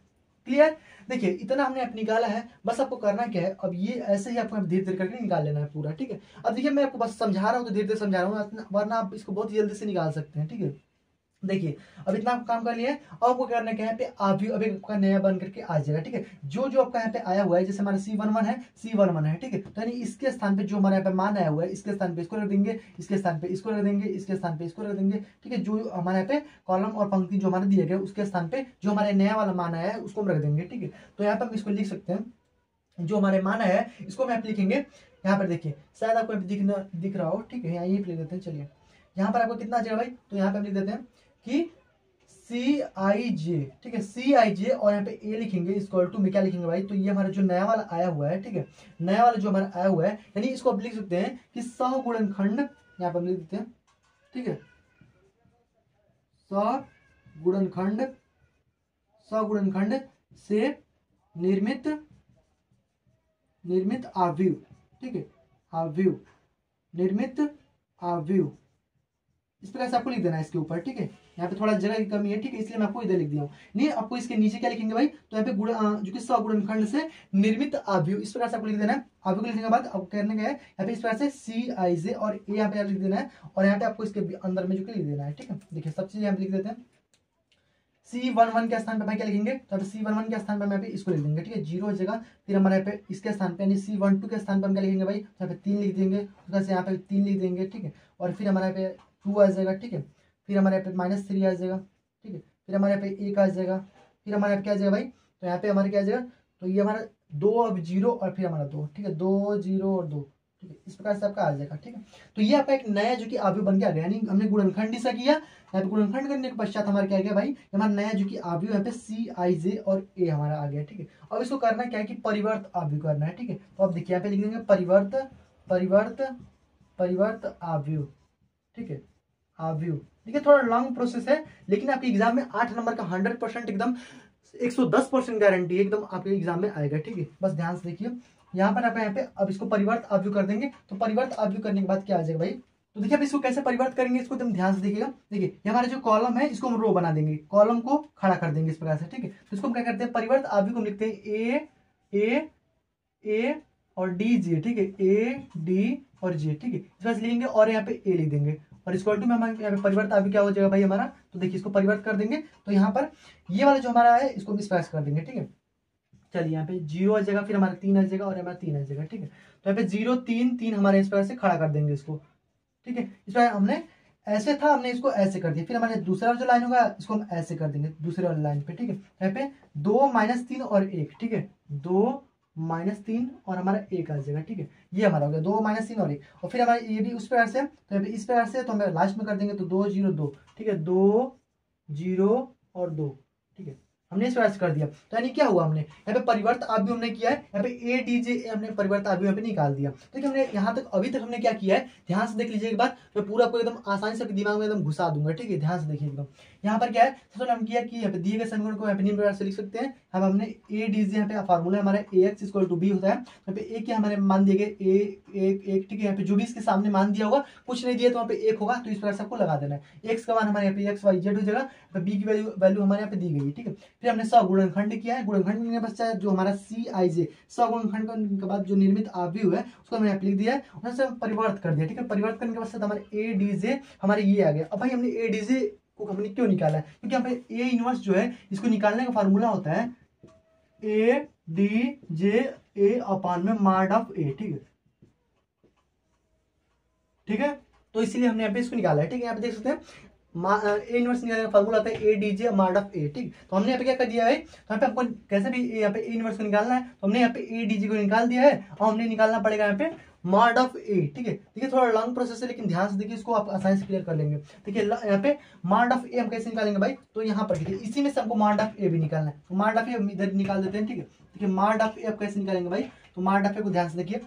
क्लियर। देखिए इतना हमने आप निकाला है, बस आपको करना क्या है, अब ये ऐसे ही आपको धीरे धीरे करके निकाल लेना है पूरा। ठीक है, अब देखिए मैं आपको बस समझा रहा हूँ तो धीरे धीरे समझा रहा हूँ, वरना आप इसको बहुत जल्दी से निकाल सकते हैं। ठीक है, देखिए अब इतना आप काम कर लिए, अब आपको करना क्या है, पे आप भी अब आपका नया बन करके आ जाएगा। ठीक है, जो जो आपका यहाँ पे आया हुआ है, जैसे हमारा C11 है, C11 है। ठीक है, तो यानी इसके स्थान पे जो हमारे यहाँ पे मान आया हुआ है, इसके स्थान पे इसको रख देंगे, इसके स्थान पे इसको रख देंगे, इसके स्थान पे इसको रख देंगे। ठीक है, जो हमारे यहाँ पे कॉलम और पंक्ति जो हमारे दिए गए, उसके स्थान पे जो हमारे नया वाला मान आया है उसको हम रख देंगे। ठीक है, तो यहाँ पे हम इसको लिख सकते हैं, जो हमारे मान है इसको हम यहाँ लिखेंगे यहाँ पर देखिए शायद आपको दिख रहा हो, ठीक है, यहाँ ये लिख देते हैं। चलिए यहाँ पर आपको कितना आ जाएगा भाई, तो यहाँ पे हम लिख देते हैं कि CIJ, ठीक है, CIJ, और यहाँ पे ए लिखेंगे इक्वल टू में क्या लिखेंगे भाई, तो ये हमारा जो नया वाला आया हुआ है, ठीक है, नया वाला जो हमारा आया हुआ है, यानी इसको आप लिख सकते हैं कि सगुणनखंड, यहाँ पर हम लिख देते हैं, ठीक है, सगुणनखंड से निर्मित आव्यूह, ठीक है, आव्यूह, निर्मित आव्यूह, इस प्रकार से आपको लिख देना है इसके ऊपर, ठीक है। यहाँ पे थोड़ा जगह की कमी है, ठीक है, इसलिए मैं आपको इधर लिख दिया हूँ। नहीं, आपको इसके नीचे क्या लिखेंगे भाई, तो यहाँ पे जो कि सगुणनखंड से निर्मित आव्यूह, इस प्रकार से आपको लिख देना है। आव्यूह को लिखने के बाद आपको कहने का है यहाँ पे इस प्रकार से CIJ और ए यहाँ पे लिख देना है, और यहाँ पे आपको इसके अंदर में जो कि लिख देना है, ठीक है। देखिए सब चीज यहाँ पे लिख देते हैं। C11 के स्थान पे भाई क्या लिखेंगे, तो यहाँ पे C11 के स्थान पे मैं इसको लिख देंगे, ठीक है, 0 जगह। फिर हमारे यहाँ पे इसके स्थान पे यानी C12 के स्थान पे हम क्या लिखेंगे भाई, तो यहाँ पे 3 लिख देंगे, उधर से यहाँ पे 3 लिख देंगे, ठीक है। और फिर हमारे यहाँ पे 2 आ जाएगा, ठीक है। फिर हमारे यहाँ पे -3 आ जाएगा, ठीक है। फिर हमारे यहाँ पे 1 आ जाएगा। फिर हमारे यहाँ पे क्या आ जाएगा भाई, तो यहाँ पे हमारे क्या आ जाएगा, तो ये हमारा 2 अब 0 और फिर हमारा 2, ठीक है, 2 0 और 2, ठीक है, इस प्रकार से आपका आ जाएगा, ठीक है। तो ये आपका एक नया जो कि आव्यूह बन के आ गया, यानी हमने गुणनखंड सा किया, यहाँ पे गुणनखंड करने के पश्चात हमारा क्या आ गया भाई, हमारा नया जो कि आव्यूह यहाँ पे CIJ और ए हमारा आ गया, ठीक है। अब इसको करना क्या है कि परिवर्त आव्यूह करना है, ठीक है। तो आप देखिए यहाँ पे लिख देंगे परिवर्त आव्यूह, ठीक है, आव्यूह। देखिए थोड़ा लॉन्ग प्रोसेस है, लेकिन आपके एग्जाम में 8 नंबर का 100% एकदम 110% गारंटी है, एकदम आपके एग्जाम में आएगा, ठीक है। बस ध्यान से देखिए यहाँ पर आप यहाँ पे अब इसको परिवर्त आव्यूह कर देंगे। तो परिवर्त आव्यूह करने के बाद क्या आ जाएगा भाई, तो देखिए अब इसको कैसे परिवर्त करेंगे, इसको एकदम ध्यान से देखिएगा। देखिए ये हमारे जो कॉलम है इसको हम रो बना देंगे, कॉलम को खड़ा कर देंगे इस प्रकार से, ठीक है। तो इसको हम क्या करते हैं, परिवर्त आव्यूह को हम लिखते हैं ए और DJ, ठीक है, AD और J, ठीक है, इस तरह से लिखेंगे और यहाँ पे ए लिख देंगे, और इस टू में हमारे यहाँ पे परिवर्त आव्यूह क्या हो जाएगा भाई हमारा, तो देखिए इसको परिवर्त कर देंगे। तो यहाँ पर ये वाला जो हमारा है इसको इस प्रकार से कर देंगे, ठीक है। चलिए यहाँ पे 0 आ जाएगा, फिर हमारा 3 आ जाएगा और हमारा 3 आ जाएगा, ठीक है। तो यहाँ पे 0 3 3 हमारे इस प्रकार से खड़ा कर देंगे इसको, ठीक है। इस प्रकार हमने ऐसे था, हमने इसको ऐसे कर दिया। फिर हमारे दूसरा जो लाइन होगा इसको हम ऐसे कर देंगे दूसरे वाली लाइन पे, ठीक है। यहाँ पे 2 -3 और 1, ठीक है, 2 -3 और हमारा 1 आ जाएगा, ठीक है। ये हमारा हो गया 2 -3 और 1, और फिर हमारा ये भी उस प्रकार से, तो यहाँ पे इस प्रकार से, तो हम लास्ट में कर देंगे तो 2 0 2, ठीक है, 2 0 और 2, ठीक है, हमने इस प्रकार से कर दिया। तो यानी क्या हुआ, हमने यहाँ पे परिवर्त आव्यूह हमने किया है, यहाँ पे ADJ हमने परिवर्त आव्यूह यहाँ पे निकाल दिया। तो हमने यहाँ तक अभी तक हमने क्या किया है, ध्यान से देख लीजिए एक बार, मैं पूरा आपको एकदम आसानी से दिमाग में एकदम घुसा दूंगा, ठीक है, ध्यान से देखिए एकदम। यहाँ पर क्या है, सबसे पहले हम किया कि यहाँ पे दिए गए समीकरण को यहाँ पे निम्न प्रकार से लिख सकते हैं। हम हमने ADJ यहाँ पे फार्मूला हमारा AX = B होता है, यहाँ पे A के हमारे मान दिए गए A1 ठीक है। यहाँ पे जो भी इसके सामने मान दिया होगा, कुछ नहीं दिया तो वहाँ पे 1 होगा, तो इस प्रकार से आपको लगा देना है। X का मान हमारे यहाँ पे XYZ हो जाएगा, B की वैल्यू हमारे यहाँ पे दी गई है, ठीक है। फिर हमने सगुणनखंड किया है, गुणनखंड के बच्चा जो हमारा CIJ, सगुणनखंड के बाद जो निर्मित आव्यूह है उसको हमने यहाँ पे लिख दिया है, उससे परिवर्त कर दिया, ठीक है। परिवर्त करने के बाद हमारे ADJ हमारे ये आ गया। अब भाई हमने ADJ को हमने क्यों निकाला है, क्योंकि यहाँ पे A इनवर्स जो है इसको निकालने का फार्मूला होता है ADJ A/mod(A), ठीक है, ठीक है। तो इसीलिए हमने यहाँ पे इसको निकाला है, ठीक है। यहाँ पे देख सकते हैं A इनवर्स निकालने का फार्मूला होता है ADJ (mod(A), ठीक। तो हमने यहाँ पे क्या कर दिया है, तो यहाँ पे आपको कैसे भी यहाँ पे A इनवर्स को निकालना है, तो हमने यहाँ पे ADJ को निकाल दिया है, और हमने निकालना पड़ेगा यहाँ पे (mod(A), ठीक है। देखिए थोड़ा लॉन्ग प्रोसेस है, लेकिन ध्यान से देखिए, इसको आप आसानी से क्लियर कर लेंगे। देखिए यहाँ पे (mod(A) हम कैसे निकालेंगे भाई, तो यहाँ पर देखिए इसी में से हमको (mod(A) भी निकालना है, तो (mod(A) हम इधर निकाल देते हैं, ठीक है। देखिए (mod(A) आप कैसे निकालेंगे भाई, तो (mod(A) को ध्यान से देखिए।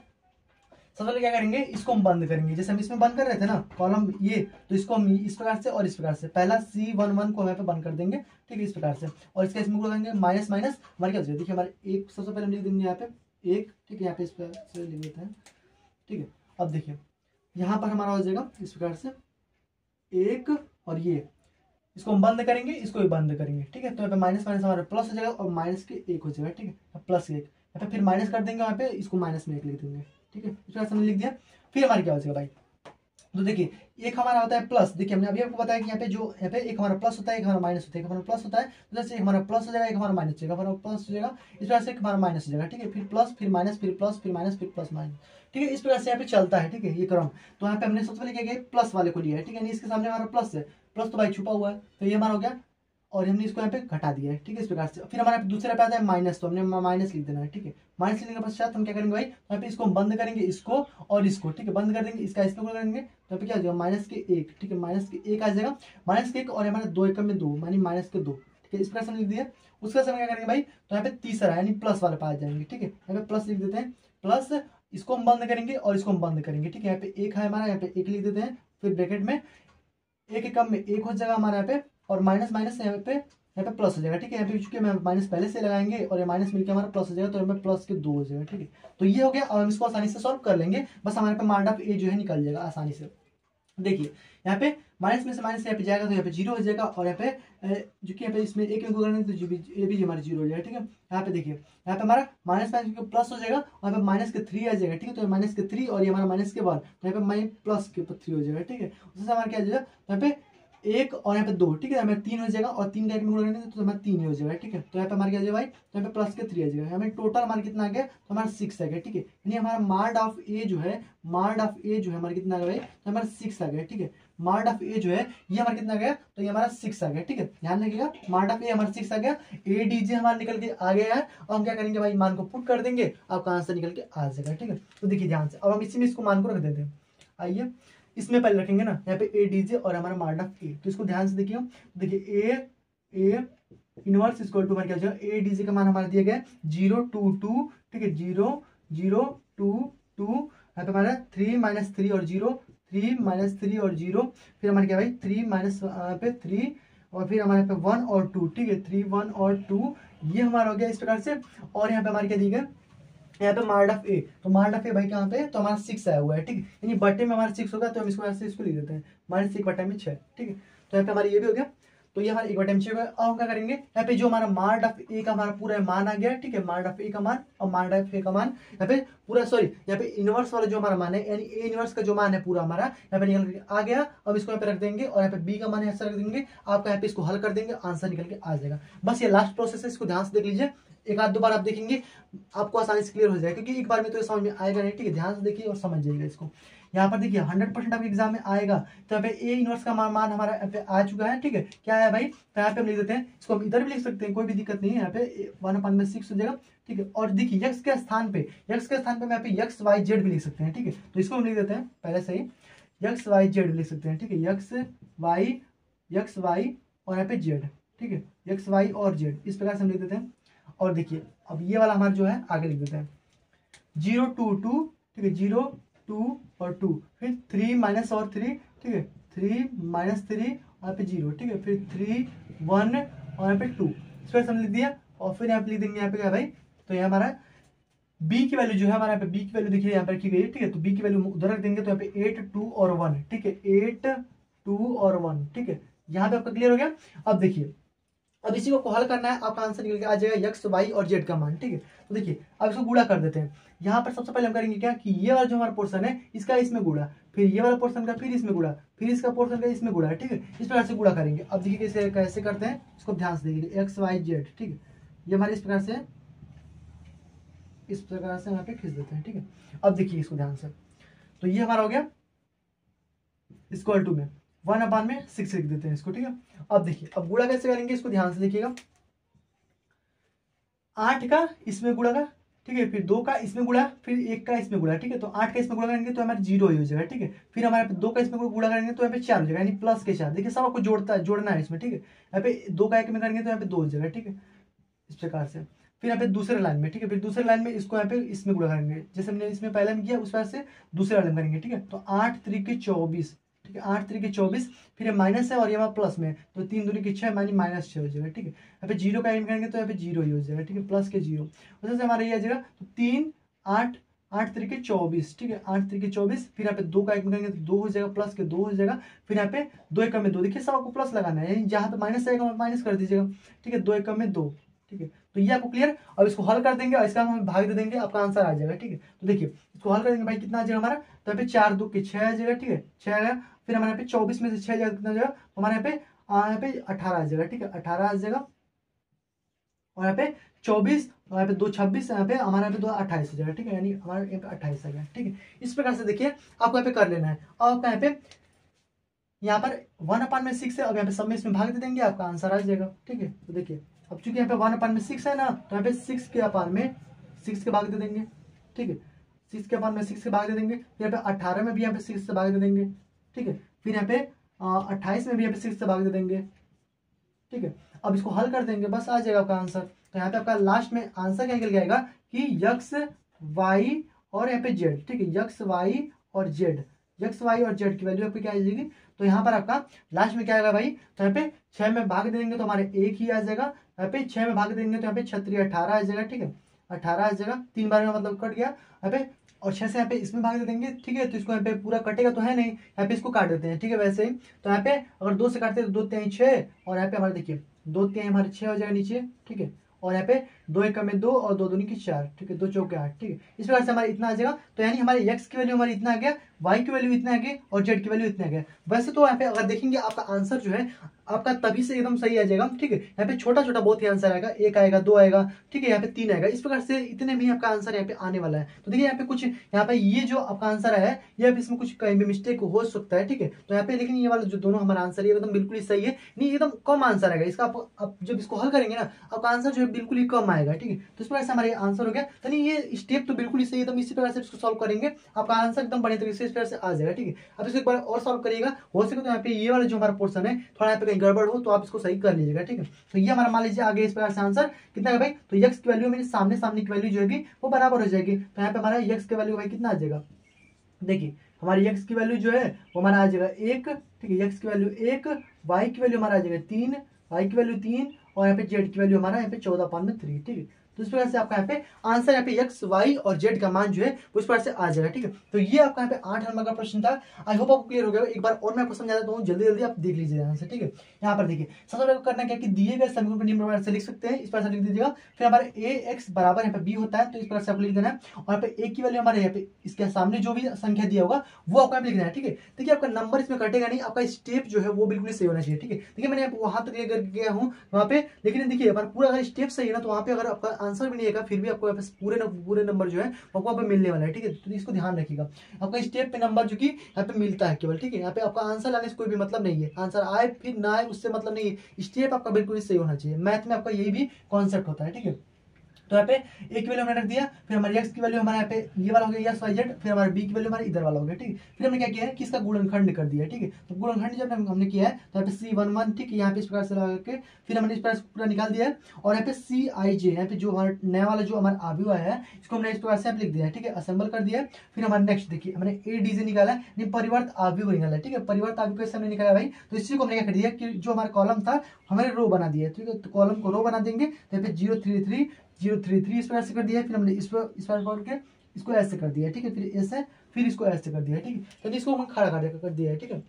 सबसे पहले क्या करेंगे, इसको हम बंद करेंगे, जैसे हम इसमें बंद कर रहे थे ना कॉलम ये, तो इसको हम इस प्रकार से और इस प्रकार से, पहला C11 को यहाँ पे बंद कर देंगे, ठीक है, इस प्रकार से। और इसके इसमें लगाएंगे माइनस माइनस, हमारे क्या हो जाएगा, देखिए हमारे 1 सबसे पहले हम लिख देंगे यहाँ पे 1, ठीक है, यहाँ पे इस प्रकार से लिख देते हैं, ठीक है। अब देखिए यहाँ पर हमारा हो जाएगा इस प्रकार से 1, और ये इसको हम बंद करेंगे, इसको भी बंद करेंगे, ठीक है। तो यहाँ पे माइनस माइनस हमारा प्लस हो जाएगा, और माइनस के 1 हो जाएगा, ठीक है, +1 यहाँ पे, फिर माइनस कर देंगे यहाँ पे, इसको माइनस में 1 लिख देंगे, ठीक है, इस प्रकार से हमने लिख दिया। फिर हमारे क्या हो जाएगा भाई, तो देखिए एक हमारा होता है प्लस, देखिए हमने अभी आपको बताया कि यहाँ पे जो यहाँ पे एक हमारा प्लस होता है, एक हमारा माइनस होता है, एक हमारा प्लस होता है, तो जैसे एक हमारा प्लस हो जाएगा, एक हमारा माइनस हो जाएगा, हमारा प्लस हो जाएगा, इस प्रकार से एक हमारा माइनस हो जाएगा, ठीक है। फिर प्लस, फिर माइनस, फिर प्लस, फिर माइनस, फिर प्लस माइनस, ठीक है, इस प्रकार से यहाँ पे चलता है, ठीक है, ये क्रम। तो यहाँ पे हमने सबसे पहले क्या किया, प्लस वाले को लिया है, ठीक है, इसके सामने हमारा प्लस है, प्लस तो भाई छुपा हुआ है, तो ये हमारा हो गया। और हमने इसको यहाँ पे घटा दिया है, ठीक है, इस प्रकार से। फिर हमारे दूसरा पे आता है माइनस, तो हमने माइनस लिख देना है, ठीक है। माइनस लिखने के पश्चात हम क्या करेंगे भाई, यहाँ पे इसको हम बंद करेंगे, इसको और इसको, ठीक है, बंद कर देंगे, इसका इसको करेंगे, तो यहाँ पे क्या आ जाएगा माइनस के 1, ठीक है, माइनस के 1 आ जाएगा, माइनस के 1 और हमारे 2 एकम में 2 मानी माइनस के 2, ठीक है, इस प्रकार से लिख दिया। उसका समय क्या करेंगे भाई, तो यहाँ पे तीसरा यानी प्लस वाले पास जाएंगे, ठीक है, यहाँ पे प्लस लिख देते हैं, प्लस इसको हम बंद करेंगे और इसको हम बंद करेंगे, ठीक है, यहाँ पे 1 है हमारा, यहाँ पे 1 लिख देते हैं, फिर ब्रैकेट में 1 एकम में 1 हो जाएगा हमारा यहाँ पे, और माइनस माइनस यहाँ पे प्लस हो जाएगा, ठीक है, यहाँ पे चूंकि हम माइनस पहले से लगाएंगे और ये माइनस मिलकर हमारा प्लस हो जाएगा, तो यहाँ पे प्लस के 2 हो जाएगा, ठीक है। तो ये हो गया, अब हम इसको आसानी से सॉल्व कर लेंगे, बस हमारे पे मार्ड ऑफ ए जो है निकल जाएगा आसानी से। देखिए यहाँ पे माइनस में से माइनस यहाँ पे जाएगा, तो यहाँ पे 0 हो जाएगा, और यहाँ पे जो कि यहाँ पे इसमें एक में करेंगे तो ये भी हमारा 0 हो जाएगा, ठीक है। यहाँ पे देखिए, यहाँ पे हमारा माइनस माइनस प्लस हो जाएगा, और यहाँ पे माइनस के 3 आ जाएगा, ठीक है, तो माइनस के 3 और ये हमारा माइनस के 1, तो यहाँ पे माइनस प्लस के 3 हो जाएगा, ठीक है। उससे हमारा क्या हो जाएगा, यहाँ पे 1 और यहाँ पे 2, ठीक है, हमें 3 हो जाएगा, और 3 का 1 में गुणा करेंगे तो हमारा 3 हो जाएगा, ठीक है। तो यहाँ पे हमारे क्या हो जाएगा भाई, तो यहाँ पे प्लस के 3 आ जाएगा, हमें टोटल हमारा कितना आ गया, तो हमारा 6 आ गया, ठीक है। यानी हमारा मार्ड ऑफ ए जो है, मार्ड ऑफ ए जो है हमारा कितना आ गया भाई, तो हमारा 6 आ गया, ठीक है। मार्ड ऑफ ए जो है ये हमारा कितना गया, तो ये हमारा 6 आ गया, ठीक है, ध्यान रखिएगा, मार्ड ऑफ ए हमारा 6 आ गया, ए डी जे हमारा निकल के आ गया है, और हम क्या करेंगे भाई, मान को पुट कर देंगे, आपका आंसर निकल के आ जाएगा, ठीक है। तो देखिए ध्यान से, अब हम इसी में इसको मान को रख देते हैं, आइए इसमें पहले रखेंगे ना, यहाँ पे ए डी जे और हमारा मार्ड ऑफ ए, तो इसको ध्यान से देखिए, देखिए ए इनवर्स इक्वल टू हमारा क्या हो जाएगा, ए डी जे का मान हमारा दिया गया 0 2 2, ठीक है, 0 0 2 2, यहाँ पे हमारा 3 माइनस 3 और 0 3 माइनस 3 और 0, फिर हमारे क्या भाई 3 माइनस पे 3, और फिर हमारे पे 1 और 2, ठीक है, 3 1 और 2, ये हमारा हो गया इस प्रकार से। और यहाँ पे हमारे क्या दिया गया, यहाँ पे मार्ड ऑफ ए, तो मार्ड ऑफ ए भाई कहाँ पे, तो हमारा 6 आया हुआ है, ठीक है, यानी बटे में हमारा 6 होगा, तो हम इसको ऐसे इसको लिख देते हैं -1 बटे में 6, ठीक है। तो यहाँ पे हमारा ये भी हो गया, तो ये हमारा 1 बटे में 6 होगा। अब हम क्या करेंगे, यहाँ पे जो हमारा मार्ड ऑफ ए का हमारा पूरा मान आ गया, ठीक है, मार्ड ऑफ ए का मान और मार्ड ऑफ ए का मान यहाँ पे पूरा, सॉरी यहाँ पे इनवर्स वाला जो हमारा मान है, यानी ए इनवर्स का जो मान है पूरा हमारा यहाँ पे निकल के आ गया। अब इसको यहाँ पे रख देंगे, और यहाँ पे बी का मान ऐसा रख देंगे, आपका यहाँ पे इसको हल कर देंगे, आंसर निकल के आ जाएगा। बस ये लास्ट प्रोसेस है, इसको ध्यान से देख लीजिए, एक आध दो बार आप देखेंगे आपको आसानी से क्लियर हो जाएगा, क्योंकि एक बार में तो ये समझ में आएगा नहीं, ठीक है, ध्यान से देखिए और समझ जाइएगा इसको। यहाँ पर देखिए 100% आपके एग्जाम में आएगा, तो यहाँ पे ए इनवर्स का मान हमारा यहाँ पे आ चुका है, ठीक है, क्या है भाई, तो यहाँ पे हम लिख देते हैं, इसको हम इधर भी लिख सकते हैं, कोई भी दिक्कत नहीं है, यहाँ पे 1/6 हो जाएगा, ठीक है। और देखिए यक्स के स्थान पे हम यहाँ पे यक्स वाई जेड भी लिख सकते हैं, ठीक है, तो इसको हम लिख देते हैं पहले से ही, यक्स वाई जेड लिख सकते हैं, ठीक है, यक्स वाई और यहाँ पे जेड, ठीक है, यक्स वाई और जेड, इस प्रकार से हम लिख देते हैं। और देखिए अब ये वाला हमारा जो है आगे लिख देते हैं 0 2 2, ठीक है, 0 2 और 2, फिर 3 माइनस और 3, ठीक है, 3 माइनस 3 यहाँ पे 0, ठीक है, फिर 3 1 और यहाँ पे 2, इस पर हम लिख दिया। और फिर यहाँ पे लिख देंगे, यहाँ पे क्या भाई, तो ये हमारा b की वैल्यू जो है हमारा यहाँ पे b की वैल्यू देखिए यहाँ पे रखी गई है, ठीक है, तो b की वैल्यू उधर रख देंगे, तो यहाँ पे 8 2 और 1, ठीक है, 8 2 और 1, ठीक है, यहाँ पे आपका क्लियर हो गया। अब देखिए, अब इसी को हल करना है, आपका आंसर निकल के आ जाएगा यक्स वाई और जेड का मान, ठीक है। तो देखिए अब इसको गुणा कर देते हैं, यहाँ पर सबसे पहले हम करेंगे क्या कि ये वाला जो हमारा पोर्शन है इसका इसमें गुणा, फिर ये वाला पोर्शन का फिर इसमें गुणा, फिर इसका पोर्शन का इसमें गुणा, ठीक है, इस प्रकार से गुणा करेंगे। अब देखिए कैसे कैसे करते हैं, इसको ध्यान से देखिए, एक्स वाई जेड, ठीक है, ये हमारे इस प्रकार से यहाँ पे खींच देते हैं, ठीक है। अब देखिए इसको ध्यान से, तो ये हमारा हो गया इक्वल टू में 1/6 लिख देते हैं इसको, ठीक है। अब देखिए अब गुणा कैसे करेंगे, इसको ध्यान से देखिएगा, 8 का इसमें गुणा का, ठीक है, फिर 2 का इसमें गुणा, फिर 1 का इसमें गुणा, ठीक है, तो 8 का इसमें गुणा करेंगे तो हमारे 0 ही हो जाएगा, ठीक है, फिर हमारे 2 का इसमें गुणा करेंगे तो यहाँ पे 4 हो जाएगा, यानी प्लस के 4, देखिए सब आपको जोड़ना है इसमें, ठीक है, यहाँ पे 2 का 1 में करेंगे तो यहाँ पे 2 हो जाएगा, ठीक है, इस प्रकार से। फिर यहाँ पे दूसरे लाइन में, ठीक है, फिर दूसरे लाइन में इसको यहाँ पे इसमें गुणा करेंगे, जैसे हमने इसमें पहले में किया उस प्रकार से दूसरे लाइन में करेंगे, ठीक है, तो 8 3 के 24, ठीक है, 8 3 के 24, फिर ये माइनस है और ये हमारा प्लस में, तो 3 दूनी के 6 मानी -6 हो जाएगा, ठीक है, यहाँ पे 0 का एड करेंगे तो यहाँ पे 0 ही हो जाएगा, ठीक है, प्लस के 0, वैसे से हमारा ये आ जाएगा, तो 3 8 8 3 के 24, ठीक है, 8 3 के 24, फिर यहाँ पे 2 का 1 करेंगे तो 2 हो जाएगा, प्लस के 2 हो जाएगा, फिर यहाँ पे 2 1 में 2, देखिए सब आपको प्लस लगाना है, यानी जहाँ पे माइनस आएगा माइनस कर दीजिएगा, ठीक है, 2 1 में 2, ठीक है, तो ये आपको क्लियर। अब इसको हल कर देंगे और इसका हम भाग दे देंगे, आपका आंसर आ जाएगा, ठीक है। तो देखिए इसको हल कर देंगे भाई, कितना आ जाएगा हमारा, तो यहाँ पे 4 2 के 6 आ जाएगा, ठीक है, 6 आएगा, फिर हमारे यहाँ पे 24 में से 6 जाएगा, कितना जाएगा हमारे यहाँ पे 18 आ जाएगा, ठीक है, 18 आ जाएगा, और यहाँ पे 24 और यहाँ पे 2 26, यहाँ पे हमारे यहाँ पे 2 28 हो जाएगा, ठीक है, यानी हमारे यहाँ पे 28 आ गया, ठीक है। इस प्रकार से देखिए आपको यहाँ पे कर लेना है। और आपका यहाँ पे यहाँ पर 1/6 है, अब यहाँ पे सब में इसमें भाग दे देंगे, आपका आंसर आ जाएगा। ठीक है, तो देखिए अब चूंकि यहाँ पे 1/6 है ना, तो यहाँ पे 6 के अपार में 6 के भाग दे देंगे। ठीक है, 6 के अपार में 6 के भाग दे देंगे। फिर यहाँ पे 18 में भी यहाँ पे 6 से भाग दे देंगे। ठीक है, फिर यहाँ पे 28 में भी यहाँ पे 6 से भाग दे देंगे। ठीक है, अब इसको हल कर देंगे, बस आ जाएगा आपका आंसर। तो यहाँ पे आपका लास्ट में आंसर क्या निकल जाएगा कि यक्स वाई और यहाँ पे जेड। ठीक है, यक्स वाई और जेड, यक्स वाई और जेड की वैल्यू आपकी क्या आ जाएगी। तो यहाँ पर आपका लास्ट में क्या आएगा भाई, तो यहाँ पे 6 में भाग देंगे तो हमारे 1 ही आ जाएगा। यहाँ पे 6 में भाग देंगे तो यहाँ पे 6 18 आ जाएगा। ठीक है, 18 आ जाएगा, 3 बार में मतलब कट गया यहाँ पे, और 6 से यहाँ पे इसमें भाग दे देंगे। ठीक है, तो इसको यहाँ पे पूरा कटेगा तो है नहीं, यहाँ पे इसको काट देते हैं। ठीक है, वैसे ही तो यहाँ पे अगर 2 से काटते हैं तो 2 3 6, और यहाँ पे हमारे देखिए 2 3 हमारे 6 हो जाएगा नीचे। ठीक है, और यहाँ पे 2 1 में 2 और 2 दूनी की 4। ठीक है, 2 चौके 8। ठीक है, इस प्रकार से हमारे इतना आ जाएगा। तो यानी हमारे x की वैल्यू हमारी इतना आ गया, y की वैल्यू इतना आ गई और z की वैल्यू इतना आ गया। वैसे तो यहाँ पे अगर देखेंगे आपका आंसर जो है आपका तभी से एकदम सही आ जाएगा। ठीक है, यहाँ पे छोटा छोटा बहुत ही आंसर आएगा, 1 आएगा, 2 आएगा। ठीक है, यहाँ पे 3 आएगा, इस प्रकार से इतने में आपका आंसर यहाँ पे आने वाला है। तो देखिए यहाँ पे कुछ, यहाँ पे ये जो आपका आंसर है ये इसमें कुछ कहीं भी मिस्टेक हो सकता है। ठीक है, तो यहाँ पे लेकिन ये वाला जो दोनों हमारा आंसर है एकदम बिल्कुल ही सही है, नहीं एकदम कम आंसर आएगा इसका। आप जब इसको हल करेंगे ना, आपका आंसर जो है बिल्कुल ही कम आएगा। ठीक है, तो इस प्रकार से हमारे आंसर हो गया। तो नहीं ये स्टेप तो बिल्कुल ही सही है, तो इसी प्रकार से इसको सॉल्व करेंगे, आपका आंसर एकदम बढ़िया तरीके से इस प्रकार से आ जाएगा। ठीक है, अब इसको एक बार और सॉल्व करिएगा, हो सके तो यहाँ पे ये वाला जो हमारा पोर्शन है थोड़ा यहाँ पे कहीं गड़बड़ हो तो आप इसको सही कर लीजिएगा। ठीक है, तो ये हमारा मान लीजिए आगे इस प्रकार से आंसर कितना है भाई, तो x की वैल्यू मेरे सामने सामने की वैल्यू जो है वो बराबर हो जाएगी। तो यहाँ पे हमारा x की वैल्यू भाई कितना आ जाएगा, देखिए हमारी x की वैल्यू जो है वो हमारा आ जाएगा 1। ठीक है, x की वैल्यू 1, y की वैल्यू हमारा आ जाएगा 3, y की वैल्यू 3, और यहाँ पे z की वैल्यू हमारा यहाँ पे 14/3। ठीक है, तो इस प्रकार से आपका यहाँ पे आंसर यहाँ पे x, y और z का मान जो है उस प्रकार से आ जाएगा। ठीक है, तो ये आपका यहाँ पे 8 नंबर का प्रश्न था। आई होप आपको क्लियर हो गया। एक बार और मैं आपको समझा देता हूँ, जल्दी जल्दी आप देख लीजिए आंसर। ठीक है, यहाँ पर देखिए सबसे पहले करना क्या कि दिए गए समीकरण को निम्न प्रकार से लिख सकते हैं, इस प्रकार से लिख दीजिएगा। फिर हमारे ax बराबर यहाँ पे b होता है, तो इस प्रकार से आपको लिख देना है। और यहाँ पे a की वैल्यू हमारे यहाँ पे इसके सामने जो भी संख्या दिया होगा वो आपको यहाँ पे लिख देना है। ठीक है, देखिए आपका नंबर इसमें कटेगा नहीं, आपका स्टेप जो है वो बिल्कुल सही होना चाहिए। ठीक है, देखिए मैंने वहां तक लेकर गया हूँ वहाँ पे, लेकिन देखिए पूरा अगर स्टेप सही है ना, तो वहाँ पे अगर आपका आंसर भी नहीं आएगा फिर भी आपको पूरे नंबर जो है आपको वहाँ पे मिलने वाला है। ठीक है, तो इसको ध्यान रखिएगा, आपका स्टेप पे नंबर जो कि यहाँ पे मिलता है केवल। ठीक है, यहाँ पे आपका आंसर लाने से कोई भी मतलब नहीं है, आंसर आए फिर ना आए उससे मतलब नहीं है, स्टेप आपका बिल्कुल सही होना चाहिए। मैथ में आपका यही भी कॉन्सेप्ट होता है। ठीक है, तो यहाँ पे a की वैल्यू हमने रख दिया, फिर हमारे x की वैल्यू हमारे यहाँ पे ये वाला हो गया x y z, फिर हमारे b की वैल्यू हमारे इधर वाला हो गया। ठीक है, फिर हमने क्या किया है कि इसका गुणनखंड कर दिया। ठीक है, तो गुणनखंड जब हमने किया है तो यहाँ पे C11, ठीक है, यहाँ पे इस प्रकार से लगा के फिर हमने इस प्रकार से पूरा निकाल दिया है। और यहाँ पे Cij, यहाँ पे जो हमारा नया वाला जो हमारा अवयव आया है इसको हमने इस प्रकार से लिख दिया है। ठीक है, असेंबल कर दिया है। फिर हमारे नेक्स्ट देखिए हमने ADJ निकाला है, परिवर्त अवयव निकाला है। ठीक है, परिवर्त अवयव कैसे हमने निकाला भाई, तो इसी को हमने क्या कर दिया कि जो हमारा कॉलम था हमारे रो बना दिया है। ठीक है, तो कॉलम को रो बना देंगे, तो यहाँ पे 033 इस प्रकार से कर दिया है। फिर हमने इस पर करके इसको ऐसे कर दिया है। ठीक है, फिर ऐसे, फिर इसको ऐसे कर दिया है। ठीक है, तो इसको हम खड़ा कर दिया है। ठीक है,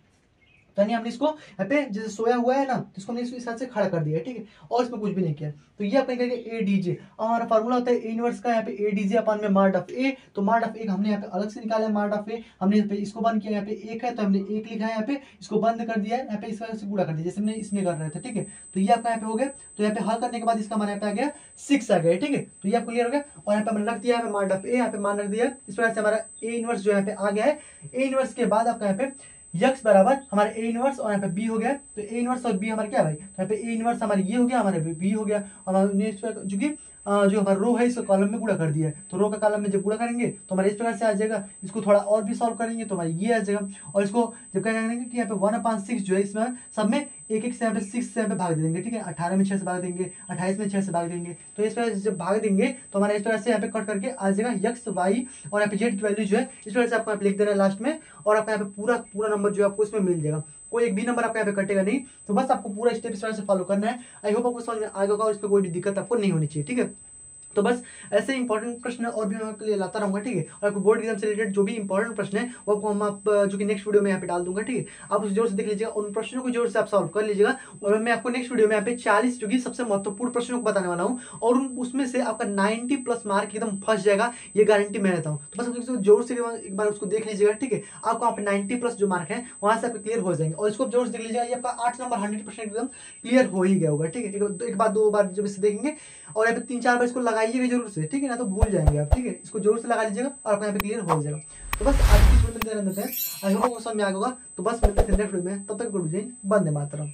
यानी हमने इसको यहाँ पे जैसे सोया हुआ है ना, तो इसको हमने इस हिसाब से खड़ा कर दिया है। ठीक है, और इसमें कुछ भी नहीं किया। तो ये अपने कहेंगे ADJ, हमारा फार्मूला होता है A इनवर्स का, यहाँ पे ADJ अपन में मार्ड ऑफ A। तो मार्ड ऑफ A हमने यहाँ पे अलग से निकाला है, मार्ड ऑफ A हमने यहाँ पे इसको बंद किया, यहाँ पे 1 है तो हमने 1 लिखा है, यहाँ पे इसको बंद कर दिया है, यहाँ पे इस वजह से गुणा कर दिया जैसे हमने इसमें कर रहे थे। ठीक है, तो ये आपका यहाँ पे हो गया। तो यहाँ पे हल करने के बाद इसका मान यहाँ पे आ गया 6 आ गया। ठीक है, तो ये आपको क्लियर हो गया। और यहाँ पे हमने रख दिया है मार्ड ऑफ A, यहाँ पे मान रख दिया, इस वजह से हमारा A इनवर्स जो यहाँ पे आ गया है। A इनवर्स के बाद आपका यहाँ पे x बराबर हमारे A इनवर्स और यहाँ पे B हो गया। तो A इनवर्स और B हमारे क्या है भाई, तो यहाँ पे A इनवर्स हमारे ये हो गया, हमारे B हो गया। हमारे जो कि जो हमारा रो है इसको कॉलम में गुणा कर दिया है। तो रो का कॉलम में जब गुणा करेंगे तो हमारे इस प्रकार से आ जाएगा। इसको थोड़ा और भी सॉल्व करेंगे तो हमारे ये आ जाएगा। और इसको जब क्या करेंगे कि यहाँ पे 1/6 जो है इसमें सब में एक से यहाँ पे 6 से यहाँ पे भाग दे देंगे। ठीक है, 18 में 6 से भाग देंगे, 28 में 6 से भाग देंगे। तो इस तरह से जब भाग देंगे तो हमारे इस तरह से यहाँ पे कट करके आ जाएगा x y और यहाँ पे z की वैल्यू जो है इस तरह से आपको यहाँ पे लिख देना है लास्ट में। और आपका यहाँ पे पूरा नंबर जो है आपको इसमें मिल जाएगा, कोई एक भी नंबर आपका यहाँ पे कटेगा नहीं। तो बस आपको पूरा स्टेप इस तरह से फॉलो करना है। आई होप आपको समझ में आ गया और इस पर कोई भी दिक्कत आपको नहीं होनी चाहिए। ठीक है, तो बस ऐसे इंपॉर्टेंट प्रश्न और भी मैं आपके लिए लाता रहूंगा। ठीक है, और आपको बोर्ड एग्जाम से रिलेटेड जो भी इंपॉर्टेंट प्रश्न है वो आपको हम आप जो कि नेक्स्ट वीडियो में यहाँ पे डाल दूंगा। ठीक है, आप उस जोर से देख लीजिएगा, उन प्रश्नों को जोर से आप सॉल्व कर लीजिएगा। और मैं आपको नेक्स्ट वीडियो में यहाँ पे 40 जो कि सबसे महत्वपूर्ण प्रश्नों को बताने वाला हूँ, और उसमें से आपका 90+ मार्क एकदम फंस जाएगा, ये गारंटी मैं देता हूँ। तो बस जोर से एक बार उसको देख लीजिएगा। ठीक है, आपको यहाँ पे 90+ जो मार्क है वहां से आपके क्लियर हो जाएंगे। और इसको जोर से देख लीजिएगा, ये आपका 8 नंबर 100% एकदम क्लियर हो ही गया होगा। ठीक है, एक बार 2 बार जब इसे देखेंगे और यहाँ पे 3-4 बार इसको लगाइएगा जरूर से। ठीक है ना, तो भूल जाएंगे आप। ठीक है, इसको जोर से लगा लीजिएगा और आपका यहाँ पे क्लियर हो जाएगा। तो बस आज की वीडियो में देते हैं, आई होप आपको समझ में आ गया होगा। तो बस मिलते हैं नेक्स्ट वीडियो में, तब तक गुड जय, वंदे मातरम।